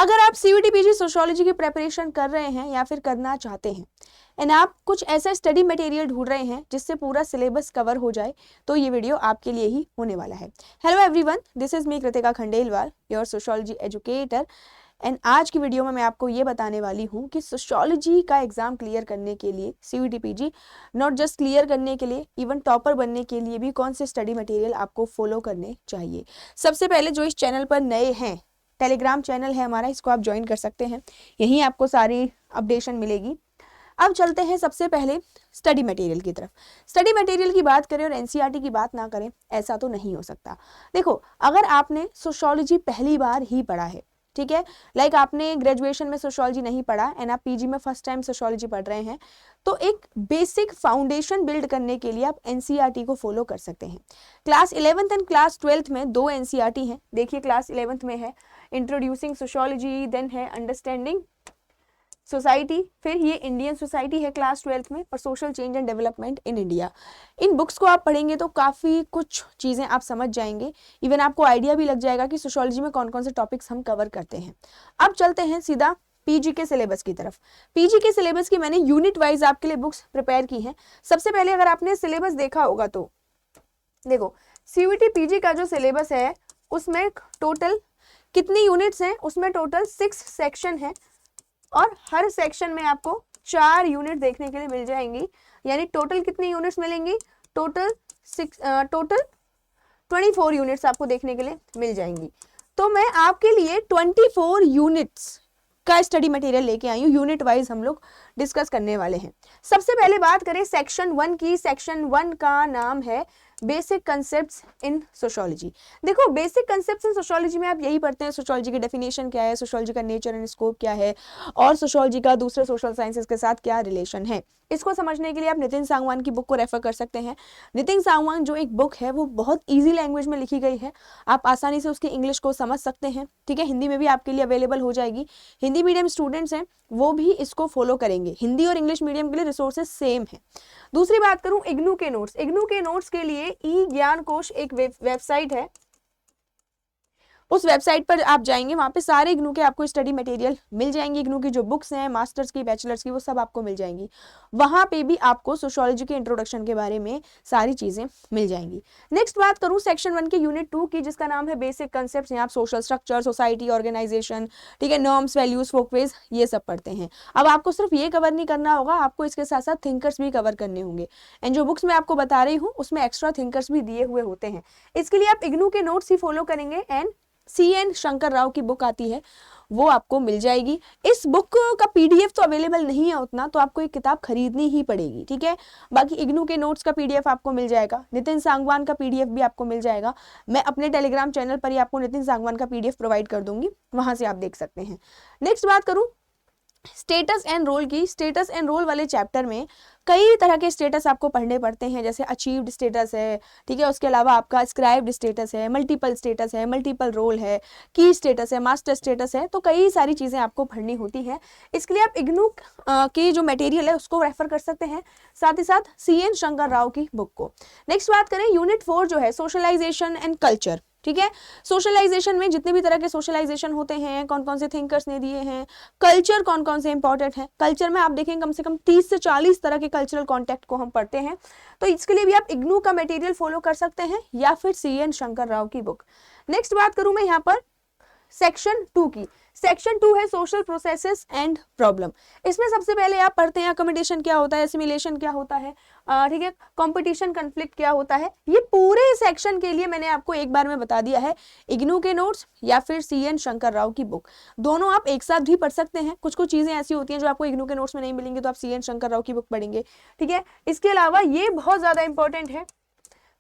अगर आप CUET PG sociology की प्रेपरेशन कर रहे हैं या फिर करना चाहते हैं एंड आप कुछ ऐसा स्टडी मटेरियल ढूंढ रहे हैं जिससे पूरा सिलेबस कवर हो जाए, तो ये वीडियो आपके लिए ही होने वाला है। Hello everyone, this is me Kritika Khandelwal, your sociology educator. And आज की वीडियो में मैं आपको ये बताने वाली हूँ कि सोशियोलॉजी का एग्जाम क्लियर करने के लिए, CUET PG not just clear करने के लिए, इवन टॉपर बनने के लिए भी कौन से स्टडी मटेरियल आपको फॉलो करने चाहिए। सबसे पहले जो इस चैनल पर नए हैं, टेलीग्राम चैनल है हमारा, इसको आप ज्वाइन कर सकते हैं, यहीं आपको सारी अपडेशन मिलेगी। अब चलते हैं सबसे पहले स्टडी मटेरियल की तरफ। स्टडी मटेरियल की बात करें और एनसीईआरटी की बात ना करें, ऐसा तो नहीं हो सकता। देखो, अगर आपने सोशियोलॉजी पहली बार ही पढ़ा है, ठीक है, लाइक आपने ग्रेजुएशन में सोशियोलॉजी नहीं पढ़ा एंड आप पीजी में फर्स्ट टाइम सोशियोलॉजी पढ़ रहे हैं, तो एक बेसिक फाउंडेशन बिल्ड करने के लिए आप एनसीईआरटी को फॉलो कर सकते हैं। Class 11th and class 12th में 2 एनसीईआरटी हैं। देखिए, क्लास 11th में है इंट्रोड्यूसिंग सोशियोलॉजी, देन है अंडरस्टैंडिंग सोसाइटी, फिर ये इंडियन सोसाइटी है क्लास 12th में, और social change and development in India. In books को आप पढ़ेंगे तो काफ़ी कुछ चीज़ें आप समझ जाएंगे, इवन आपको आइडिया भी लग जाएगा कि सोशियोलॉजी में कौन कौन से टॉपिक्स हम कवर करते हैं। अब चलते हैं सीधा पीजी के सिलेबस की तरफ। पीजी के सिलेबस की मैंने यूनिट वाइज आपके लिए बुक्स प्रिपेयर की हैं। सबसे पहले अगर आपने सिलेबस देखा होगा तो देखो, सीयूईटी पीजी का जो सिलेबस है उसमें टोटल कितनी यूनिट्स हैं, उसमें टोटल 6 सेक्शन है और हर सेक्शन में आपको 4 यूनिट देखने के लिए मिल जाएंगी। यानी टोटल कितनी यूनिट्स मिलेंगी? टोटल 24 यूनिट्स आपको देखने के लिए मिल जाएंगी। तो मैं आपके लिए 24 यूनिट्स का स्टडी मटेरियल लेके आई हूँ। यूनिट वाइज हम लोग डिस्कस करने वाले हैं। सबसे पहले बात करें सेक्शन 1 की। सेक्शन 1 का नाम है बेसिक कंसेप्ट्स इन सोशियोलॉजी। देखो, बेसिक कंसेप्ट्स इन सोशियोलॉजी में आप यही पढ़ते हैं, सोशियोलॉजी की डेफिनेशन क्या है, सोशियोलॉजी का नेचर एंड स्कोप क्या है, और सोशियोलॉजी का दूसरे सोशल साइंसेस के साथ क्या रिलेशन है। इसको समझने के लिए आप नितिन सांगवान की बुक को रेफर कर सकते हैं। नितिन सांगवान जो एक बुक है वो बहुत ईजी लैंग्वेज में लिखी गई है, आप आसानी से उसके इंग्लिश को समझ सकते हैं, ठीक है। हिंदी में भी आपके लिए अवेलेबल हो जाएगी। हिंदी मीडियम स्टूडेंट्स हैं वो भी इसको फॉलो करेंगे। हिंदी और इंग्लिश मीडियम के लिए रिसोर्सेज सेम है। दूसरी बात करूं इग्नू के नोट्स। इग्नू के नोट्स के लिए ई ज्ञान कोश एक वेबसाइट है, उस वेबसाइट पर आप जाएंगे, वहां पे सारे इग्नू के आपको स्टडी मटेरियल मिल जाएंगे। इग्नू की जो बुक्स हैं मास्टर्स की, बैचलर्स की, वो सब आपको मिल जाएंगी। वहां पे भी आपको सोशियोलॉजी के इंट्रोडक्शन के बारे में सारी चीजें मिल जाएंगी। नेक्स्ट बात करूं सेक्शन 1 के यूनिट 2 की, जिसका नाम है बेसिक कंसेप्ट्स। यहाँ आप सोशल स्ट्रक्चर, सोसाइटी, ऑर्गेनाइजेशन, ठीक है, नॉर्म्स, वैल्यूज, फोकवेज, ये सब पढ़ते हैं। अब आपको सिर्फ ये कवर नहीं करना होगा, आपको इसके साथ साथ थिंकर्स भी कवर करने होंगे। एंड जो बुक्स मैं आपको बता रही हूँ उसमें एक्स्ट्रा थिंकर्स भी दिए हुए होते हैं। इसके लिए आप इग्नू के नोट्स ही फॉलो करेंगे एंड CN शंकर राव की बुक आती है, वो आपको मिल जाएगी। इस बुक का PDF तो अवेलेबल नहीं है उतना, तो आपको एक किताब खरीदनी ही पड़ेगी, ठीक है। बाकी इग्नू के नोट्स का PDF आपको मिल जाएगा, नितिन सांगवान का PDF भी आपको मिल जाएगा। मैं अपने टेलीग्राम चैनल पर ही आपको नितिन सांगवान का PDF प्रोवाइड कर दूंगी, वहां से आप देख सकते हैं। नेक्स्ट बात करूं स्टेटस एंड रोल की। स्टेटस एंड रोल वाले चैप्टर में कई तरह के स्टेटस आपको पढ़ने पड़ते हैं, जैसे अचीव्ड स्टेटस है, ठीक है, उसके अलावा आपका स्क्राइब्ड स्टेटस है, मल्टीपल स्टेटस है, मल्टीपल रोल है, की स्टेटस है, मास्टर स्टेटस है। तो कई सारी चीज़ें आपको पढ़नी होती हैं। इसके लिए आप इग्नू के जो मटेरियल है उसको रेफर कर सकते हैं, साथ ही साथ CN शंकर राव की बुक को। नेक्स्ट बात करें यूनिट 4 जो है सोशलाइजेशन एंड कल्चर, ठीक है। सोशलाइजेशन में जितने भी तरह के सोशलाइजेशन होते हैं, कौन कौन से थिंकर्स ने दिए हैं, कल्चर कौन कौन से इंपॉर्टेंट है। कल्चर में आप देखेंगे कम से कम 30 से 40 तरह के कल्चरल कॉन्टेक्ट को हम पढ़ते हैं। तो इसके लिए भी आप इग्नू का मटेरियल फॉलो कर सकते हैं या फिर CN शंकर राव की बुक। नेक्स्ट बात करूं मैं यहाँ पर सेक्शन 2 की। सेक्शन 2 है सोशल प्रोसेसेस एंड प्रॉब्लम। इसमें सबसे पहले आप पढ़ते हैं अकोमोडेशन क्या होता है, एसिमिलेशन क्या होता है, ठीक है, कंपटीशन, कन्फ्लिक्ट क्या होता है। ये पूरे सेक्शन के लिए मैंने आपको एक बार में बता दिया है, इग्नू के नोट्स या फिर CN शंकर राव की बुक, दोनों आप एक साथ भी पढ़ सकते हैं। कुछ कुछ चीजें ऐसी होती हैं जो आपको इग्नू के नोट्स में नहीं मिलेंगी, तो आप CN शंकर राव की बुक पढ़ेंगे, ठीक है। इसके अलावा ये बहुत ज्यादा इंपॉर्टेंट है,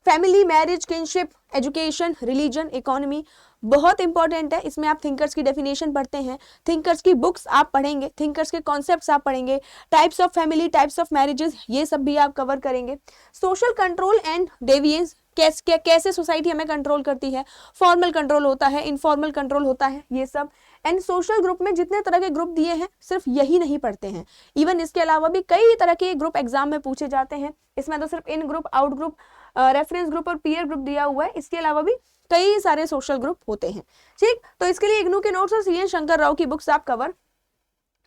family, marriage, kinship, education, religion, economy, बहुत इंपॉर्टेंट है। इसमें आप थिंकर्स की डेफिनेशन पढ़ते हैं, थिंकर्स की बुक्स आप पढ़ेंगे, थिंकर्स के कॉन्सेप्ट्स आप पढ़ेंगे, types of family, types of marriages, ये सब भी आप कवर करेंगे। सोशल कंट्रोल एंड डेविएंस, कैसे सोसाइटी हमें कंट्रोल करती है, फॉर्मल कंट्रोल होता है, इनफॉर्मल कंट्रोल होता है, ये सब। एंड सोशल ग्रुप में जितने तरह के ग्रुप दिए हैं सिर्फ यही नहीं पढ़ते हैं, इवन इसके अलावा भी कई तरह के ग्रुप एग्जाम में पूछे जाते हैं। इसमें तो सिर्फ in group, out group, reference group और पीयर ग्रुप दिया हुआ है, इसके अलावा भी कई सारे सोशल ग्रुप होते हैं। ठीक, तो इसके लिए इग्नू के नोट्स और सीएन शंकर राव की बुक्स आप कवर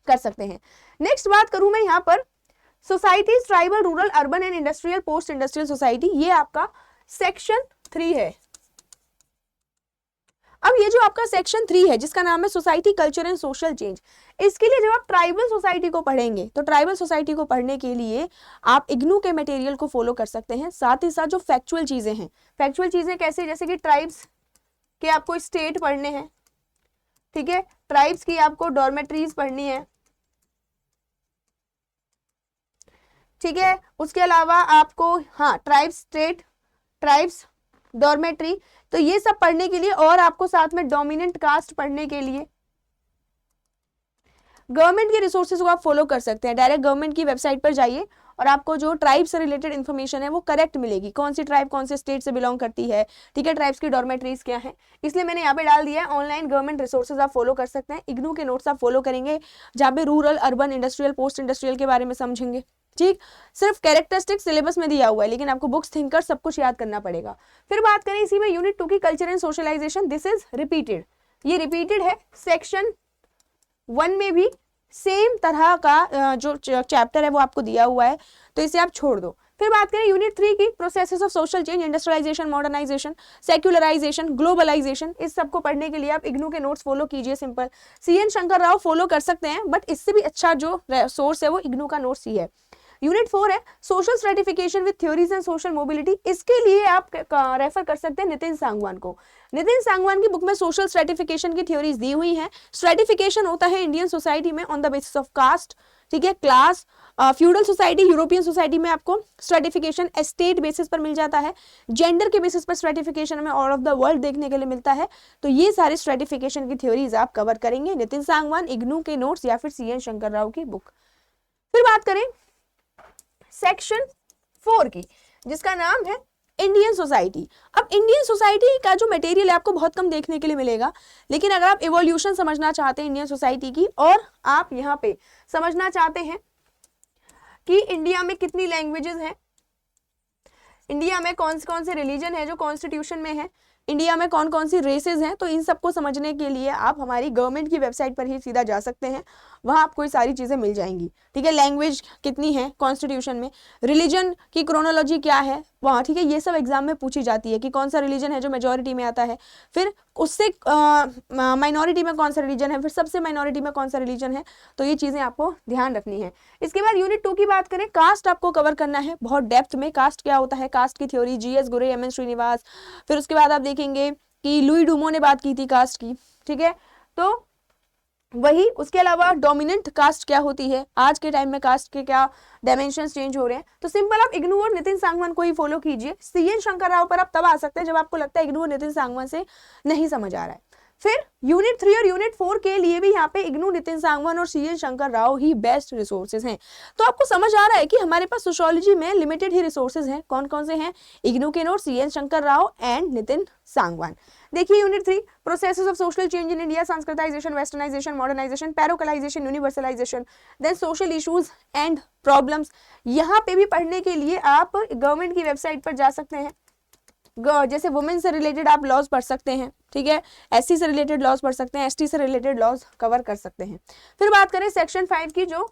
कर सकते हैं। नेक्स्ट बात करूं मैं यहाँ पर societies, tribal, rural, urban and industrial, post industrial society, ये आपका सेक्शन 3 है। अब ये जो आपका सेक्शन 3 है जिसका नाम है society, culture and social change, इसके लिए जब आप ट्राइबल सोसाइटी को पढ़ेंगे तो ट्राइबल सोसाइटी को पढ़ने के लिए आप इग्नू के मटेरियल को फॉलो कर सकते हैं। साथ ही साथ जो फैक्चुअल चीजें हैं, फैक्चुअल चीजें कैसे, जैसे कि ट्राइब्स के आपको स्टेट पढ़ने हैं, ठीक है, ट्राइब्स की आपको डॉर्मेट्रीज पढ़नी है, ठीक है, उसके अलावा आपको हाँ ट्राइब्स स्टेट, ट्राइब्स डॉर्मेट्री, तो ये सब पढ़ने के लिए, और आपको साथ में डोमिनेंट कास्ट पढ़ने के लिए गवर्नमेंट के रिसोर्सेज को आप फॉलो कर सकते हैं। डायरेक्ट गवर्नमेंट की वेबसाइट पर जाइए और आपको जो ट्राइब से रिलेटेड इन्फॉर्मेशन है वो करेक्ट मिलेगी, कौन सी ट्राइब कौन से स्टेट से बिलोंग करती है, ठीक है, ट्राइब्स की डॉर्मेट्रीज क्या है, इसलिए मैंने यहाँ पे डाल दिया है। ऑनलाइन गवर्नमेंट रिसोर्सेज आप फॉलो कर सकते हैं, इग्नू के नोट्स आप फॉलो करेंगे जहाँ पे rural, urban, industrial, post industrial के बारे में समझेंगे। ठीक, सिर्फ कैरेक्टरिस्टिक सिलेबस में दिया हुआ है लेकिन आपको बुक्स थिंकर सब कुछ याद करना पड़ेगा। फिर बात करें इसी में यूनिट 2 की culture and socialisation, this is repeated, ये रिपीटेड है। सेक्शन 1 में भी सेम तरह का जो चैप्टर है वो आपको दिया हुआ है, तो इसे आप छोड़ दो। फिर बात करें यूनिट 3 की, processes of social change, industrialisation, modernisation, secularisation, globalisation, इस सबको पढ़ने के लिए आप इग्नू के नोट्स फॉलो कीजिए। Simple C N Shankar Rao follow कर सकते हैं, बट इससे भी अच्छा जो सोर्स है वो इग्नू का नोट्स ही है। यूनिट 4 है social stratification with theories and social mobility, इसके लिए आप रेफर कर सकते हैं नितिन सांगवान को। नितिन सांगवान की बुक में सोशल स्ट्रेटिफिकेशन की थ्योरीज दी हुई हैं। स्ट्रेटिफिकेशन होता है इंडियन सोसाइटी में on the basis of caste, ठीक है, class, feudal society, European society में आपको स्ट्रेटिफिकेशन एस्टेट बेसिस पर मिल जाता है, जेंडर के बेसिस पर स्ट्रेटिफिकेशन हमें ऑल ऑफ द वर्ल्ड देखने के लिए मिलता है। तो ये सारे स्ट्रेटिफिकेशन की थ्योरीज आप कवर करेंगे, नितिन सांगवान, इग्नू के नोट्स या फिर सीएन शंकर राव की बुक। फिर बात करें सेक्शन 4 की जिसका नाम है इंडियन सोसाइटी। अब इंडियन सोसाइटी का जो मटेरियल है आपको बहुत कम देखने के लिए मिलेगा, लेकिन अगर आप इवोल्यूशन समझना चाहते हैं इंडियन सोसाइटी की और आप यहाँ पे समझना चाहते हैं कि इंडिया में कितनी लैंग्वेजेस हैं, इंडिया में कौन से रिलीजन है जो कॉन्स्टिट्यूशन में है, इंडिया में कौन कौन सी रेसेस हैं, तो इन सबको समझने के लिए आप हमारी गवर्नमेंट की वेबसाइट पर ही सीधा जा सकते हैं, वहां आपको ये सारी चीजें मिल जाएंगी। ठीक है, लैंग्वेज कितनी है कॉन्स्टिट्यूशन में, रिलीजन की क्रोनोलॉजी क्या है वहाँ, ठीक है, ये सब एग्जाम में पूछी जाती है कि कौन सा रिलीजन है जो मेजोरिटी में आता है, फिर उससे माइनॉरिटी में कौन सा रिलीजन है, फिर सबसे माइनॉरिटी में कौन सा रिलीजन है, तो ये चीजें आपको ध्यान रखनी है। इसके बाद यूनिट 2 की बात करें, कास्ट आपको कवर करना है बहुत डेप्थ में, कास्ट क्या होता है, कास्ट की थ्योरी, जीएस गुरे, एमएन श्रीनिवास, फिर उसके बाद आप देखेंगे कि लुई डूमो ने बात की थी कास्ट की, ठीक है, तो वही, उसके अलावा डोमिनेंट कास्ट क्या होती है, आज के टाइम में कास्ट के क्या डायमेंशंस चेंज हो रहे हैं, तो सिंपल आप इग्नू और नितिन सांगवान को ही फॉलो कीजिए। सीएन शंकर राव पर आप तब आ सकते हैं जब आपको लगता है इग्नू और नितिन सांगवान से नहीं समझ आ रहा है। फिर यूनिट 3 और यूनिट 4 के लिए भी यहाँ पे इग्नू, नितिन सांगवान और सीएन शंकर राव ही बेस्ट रिसोर्सेज हैं। तो आपको समझ आ रहा है कि हमारे पास सोशियोलॉजी में लिमिटेड ही रिसोर्सेज हैं, कौन कौन से हैं, इग्नू के note, CN Shankar Rao and Nitin Sangwan. देखिए unit 3 processes of social change in India, sanskritization, westernization, modernization, parochialization, universalization, then social issues and problems. यहाँ पे भी पढ़ने के लिए आप गवर्नमेंट की वेबसाइट पर जा सकते हैं, जैसे वुमेन से रिलेटेड आप लॉज पढ़ सकते हैं, ठीक है, एससी से रिलेटेड लॉज पढ़ सकते हैं, एसटी से रिलेटेड लॉज कवर कर सकते हैं। फिर बात करें सेक्शन 5 की जो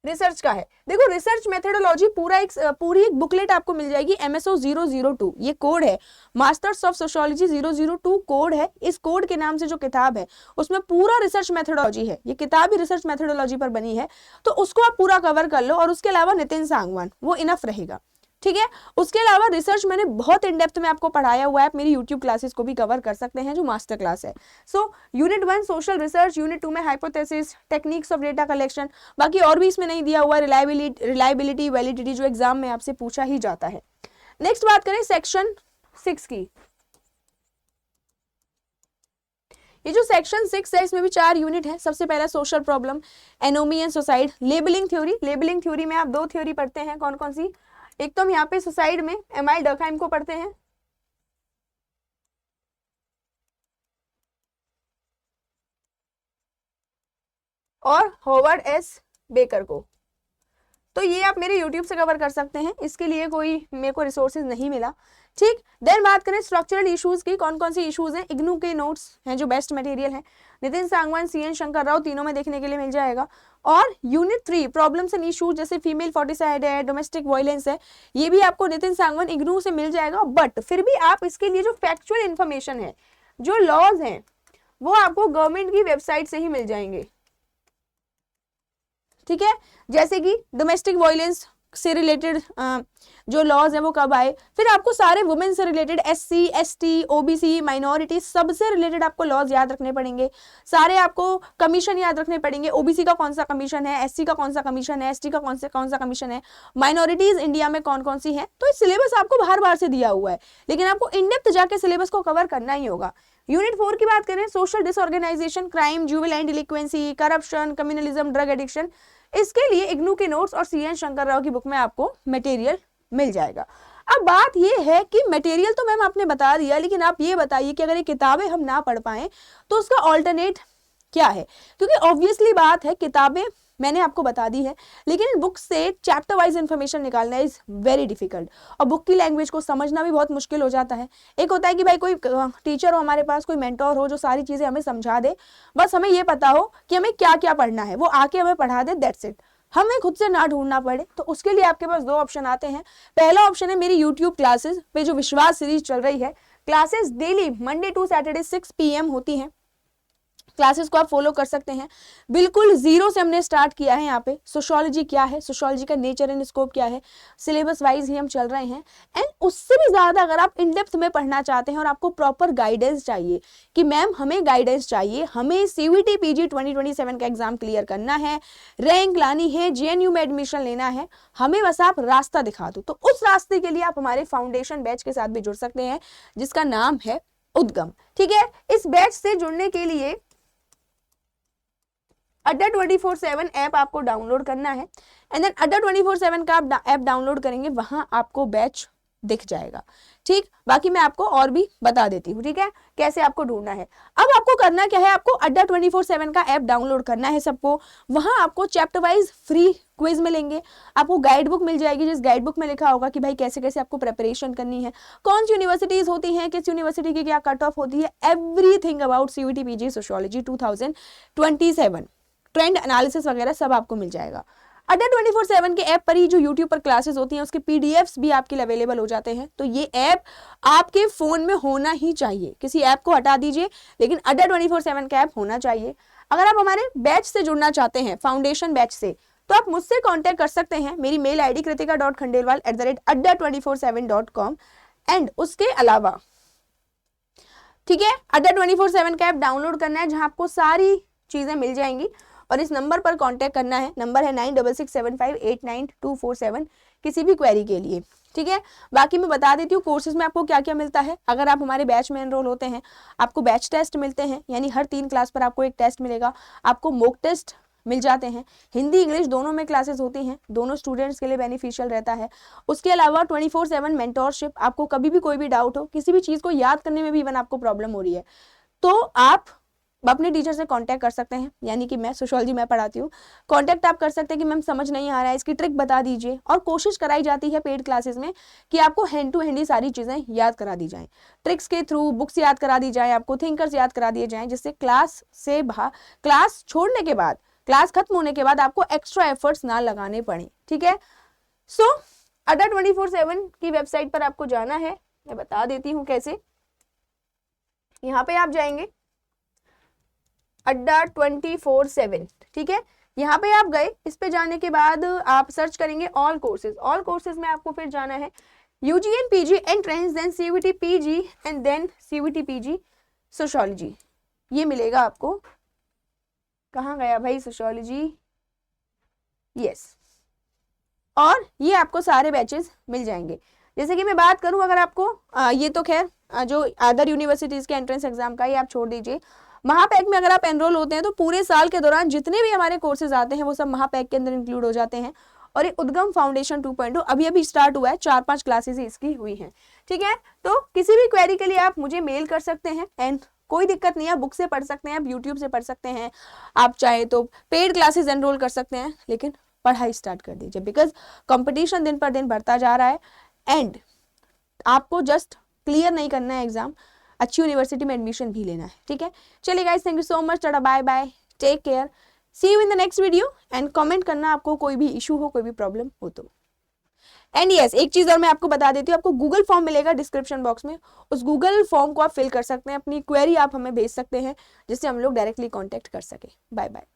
रिसर्च का है, देखो रिसर्च मेथोडोलॉजी पूरी एक बुकलेट आपको मिल जाएगी, MSO 002 ये कोड है, मास्टर्स ऑफ सोशियोलॉजी 002 कोड है। इस कोड के नाम से जो किताब है उसमें पूरा रिसर्च मेथोडोलॉजी है, ये किताब ही रिसर्च मेथोडोलॉजी पर बनी है, तो उसको आप पूरा कवर कर लो। और उसके अलावा नितिन सांगवान वो इनफ रहेगा, ठीक है। उसके अलावा रिसर्च मैंने बहुत इन डेप्थ में आपको पढ़ाया हुआ है, आप मेरी यूट्यूब क्लासेस को भी कवर कर सकते हैं जो मास्टर क्लास है। So unit 1 social research, unit 2 में hypothesis, techniques of data collection, बाकी और भी इसमें नहीं दिया हुआ, रिलायबिलिटी, वैलिडिटी जो एग्जाम में आपसे पूछा ही जाता है। नेक्स्ट बात करें सेक्शन 6 की, ये जो सेक्शन 6 है इसमें भी 4 यूनिट है। सबसे पहला social problem, anomie and suicide, labelling theory, labelling theory में आप 2 थ्योरी पढ़ते हैं, कौन कौन सी, एक तो हम यहाँ पे सुसाइड में एमाइल डर्कहाइम को पढ़ते हैं, और होवर्ड एस बेकर को, तो ये आप मेरे यूट्यूब से कवर कर सकते हैं, इसके लिए कोई मेरे को रिसोर्सेज नहीं मिला। ठीक, देन बात करें स्ट्रक्चरल इश्यूज की, कौन कौन सी इश्यूज हैं। इग्नू के नोट्स हैं जो बेस्ट मटेरियल है, नितिन सांगवान, सीएन शंकर राव, तीनों में देखने के लिए मिल जाएगा। और यूनिट 3 प्रॉब्लम्स एंड इश्यूज जैसे फीमेल फॉर्टिसाइड है, डोमेस्टिक वायलेंस है, ये भी आपको नितिन सांगवान इग्नू से मिल जाएगा। बट फिर भी आप इसके लिए जो फैक्चुअल इन्फॉर्मेशन है, जो लॉज हैं, वो आपको गवर्नमेंट की वेबसाइट से ही मिल जाएंगे। ठीक है, जैसे कि डोमेस्टिक वायलेंस से रिलेटेड जो लॉज है वो कब आए, फिर आपको सारे वुमेन से related SC ST OBC minority सबसे रिलेटेड आपको लॉज याद रखने पड़ेंगे, सारे आपको कमीशन याद रखने पड़ेंगे। OBC का कौन सा कमीशन है, SC का कौन सा कमीशन है, ST का कौन सा कमीशन है, माइनॉरिटीज इंडिया में कौन कौन सी है। तो सिलेबस आपको बार बार से दिया हुआ है, लेकिन आपको इन डेप्थ जाके सिलेबस को कवर करना ही होगा। यूनिट 4 की बात करें, social disorganization, crime, juvenile delinquency, corruption, communalism, drug addiction, इसके लिए इग्नू के नोट्स और सीएन शंकर राव की बुक में आपको मटेरियल मिल जाएगा। अब बात ये है कि मटेरियल तो मैम आपने बता दिया, लेकिन आप ये बताइए कि अगर ये किताबें हम ना पढ़ पाएं तो उसका ऑल्टरनेट क्या है, क्योंकि ऑब्वियसली बात है किताबें मैंने आपको बता दी है, लेकिन बुक से चैप्टर वाइज इंफॉर्मेशन निकालना इज वेरी डिफिकल्ट, और बुक की लैंग्वेज को समझना भी बहुत मुश्किल हो जाता है। एक होता है कि भाई कोई टीचर हो हमारे पास, कोई मेंटोर हो जो सारी चीजें हमें समझा दे, बस हमें ये पता हो कि हमें क्या क्या पढ़ना है, वो आके हमें पढ़ा दे, दैट्स इट, हमें खुद से ना ढूंढना पड़े। तो उसके लिए आपके पास 2 ऑप्शन आते हैं। पहला ऑप्शन है मेरी यूट्यूब क्लासेस पे जो विश्वास सीरीज चल रही है, classes daily Monday to Saturday 6 PM होती हैं, क्लासेस को आप फॉलो कर सकते हैं। बिल्कुल जीरो से हमने स्टार्ट किया है। यहाँ पे सोशियोलॉजी क्या है, सोशियोलॉजी का नेचर एंड स्कोप क्या है, सिलेबस वाइज ही हम चल रहे हैं। एंड उससे भी ज्यादा अगर आप इन डेप्थ में पढ़ना चाहते हैं और आपको प्रॉपर गाइडेंस चाहिए कि मैम हमें गाइडेंस चाहिए, हमें CVT PG 2027 का एग्जाम क्लियर करना है, रैंक लानी है, JNU में एडमिशन लेना है, हमें बस आप रास्ता दिखा दो, तो उस रास्ते के लिए आप हमारे फाउंडेशन बैच के साथ भी जुड़ सकते हैं जिसका नाम है उद्गम। ठीक है, इस बैच से जुड़ने के लिए अड्डा 24/7 ऐप आपको डाउनलोड करना है, एंड देन अड्डा 24/7 का आप ऐप डाउनलोड करेंगे, वहां आपको बैच दिख जाएगा। ठीक, बाकी मैं आपको और भी बता देती हूँ, ठीक है, कैसे आपको ढूंढना है। अब आपको करना क्या है, आपको अड्डा 24/7 का ऐप डाउनलोड करना है सबको, वहां आपको चैप्टर वाइज फ्री क्विज मिलेंगे, आपको गाइड बुक मिल जाएगी, जिस गाइड बुक में लिखा होगा कि भाई कैसे कैसे आपको प्रिपरेशन करनी है, कौन सी यूनिवर्सिटीज होती हैं, किस यूनिवर्सिटी की क्या कट ऑफ होती है, everything about CVT PG sociology 2027 trend analysis वगैरह सब आपको मिल जाएगा। अड्डा 24/7 के ऐप पर ही जो यूट्यूब पर क्लासेस होती हैं उसके PDFs भी आपके लिए अवेलेबल हो जाते हैं। तो ये ऐप आपके फोन में होना ही चाहिए, किसी ऐप को हटा दीजिए, लेकिन अड्डा 24/7 का ऐप होना चाहिए। अगर आप हमारे बैच से जुड़ना चाहते हैं, फाउंडेशन बैच से, तो आप मुझसे कॉन्टेक्ट कर सकते हैं। मेरी मेल ID kritika.khandelwal@adda247.com। एंड उसके अलावा ठीक है, अड्डा 24/7 का ऐप डाउनलोड करना है, जहां आपको सारी चीजें मिल जाएंगी, और इस नंबर पर कांटेक्ट करना है। नंबर है 9667589247 किसी भी क्वेरी के लिए। ठीक है, बाकी मैं बता देती हूँ कोर्सेज में आपको क्या क्या मिलता है। अगर आप हमारे बैच में एनरोल होते हैं, आपको बैच टेस्ट मिलते हैं, यानी हर 3 क्लास पर आपको एक टेस्ट मिलेगा, आपको मॉक टेस्ट मिल जाते हैं, हिंदी इंग्लिश दोनों में क्लासेस होती हैं, दोनों स्टूडेंट्स के लिए बेनिफिशियल रहता है। उसके अलावा 24/7 मेंटोरशिप, आपको कभी भी कोई भी डाउट हो, किसी भी चीज़ को याद करने में भी इवन आपको प्रॉब्लम हो रही है, तो आप अपने टीचर से कांटेक्ट कर सकते हैं, यानी कि मैं सोशियोलॉजी मैं पढ़ाती हूँ, कांटेक्ट आप कर सकते हैं कि मैम समझ नहीं आ रहा है, इसकी ट्रिक बता दीजिए। और कोशिश कराई जाती है पेड क्लासेस में कि आपको हैंड टू हैंड ही सारी चीज़ें याद करा दी जाएं, ट्रिक्स के थ्रू बुक्स याद करा दी जाए, आपको थिंकर्स याद करा दिए जाएं, जिससे क्लास छोड़ने के बाद, क्लास खत्म होने के बाद आपको एक्स्ट्रा एफर्ट्स ना लगाने पड़े। ठीक है, सो अड्डा 24/7 की वेबसाइट पर आपको जाना है, मैं बता देती हूँ कैसे। यहाँ पे आप जाएंगे अड्डा 24/7, ठीक है, यहाँ पे आप गए, इस पे जाने के बाद आप सर्च करेंगे ऑल कोर्सेज। ऑल कोर्सेज में आपको फिर जाना है UGN PG entrance, then CVT PG and then CVT PG sociology, ये मिलेगा आपको। कहाँ गया भाई सोशियोलॉजी, यस, और ये आपको सारे बैचेस मिल जाएंगे। जैसे कि मैं बात करूं, अगर आपको ये तो खैर जो अदर यूनिवर्सिटीज के एंट्रेंस एग्जाम का ही आप छोड़ दीजिए, महापैक में अगर आप एनरोल होते हैं तो पूरे साल के दौरान जितने भी हमारे कोर्सेज आते हैं वो सब महापैक के अंदर इंक्लूड हो जाते हैं। और ये उद्गम फाउंडेशन 2.0 अभी स्टार्ट हुआ है, 4-5 क्लासेस इसकी हुई हैं। ठीक है, तो किसी भी क्वेरी के लिए आप मुझे मेल कर सकते हैं, एंड कोई दिक्कत नहीं है, बुक से पढ़ सकते हैं, आप यूट्यूब से पढ़ सकते हैं, आप चाहे तो पेड क्लासेस एनरोल कर सकते हैं, लेकिन पढ़ाई स्टार्ट कर दीजिए, बिकॉज कंपटीशन दिन पर दिन बढ़ता जा रहा है एंड आपको जस्ट क्लियर नहीं करना है एग्जाम, अच्छी यूनिवर्सिटी में एडमिशन भी लेना है, ठीक है। चलिए guys, thank you so much, tata bye bye, take care, see you in the next video and comment करना आपको कोई भी इशू हो, कोई भी प्रॉब्लम हो तो। एंड यस, एक चीज और मैं आपको बता देती हूँ, आपको गूगल फॉर्म मिलेगा डिस्क्रिप्शन बॉक्स में, उस गूगल फॉर्म को आप फिल कर सकते हैं, अपनी क्वेरी आप हमें भेज सकते हैं जिससे हम लोग डायरेक्टली कांटेक्ट कर सके। Bye bye.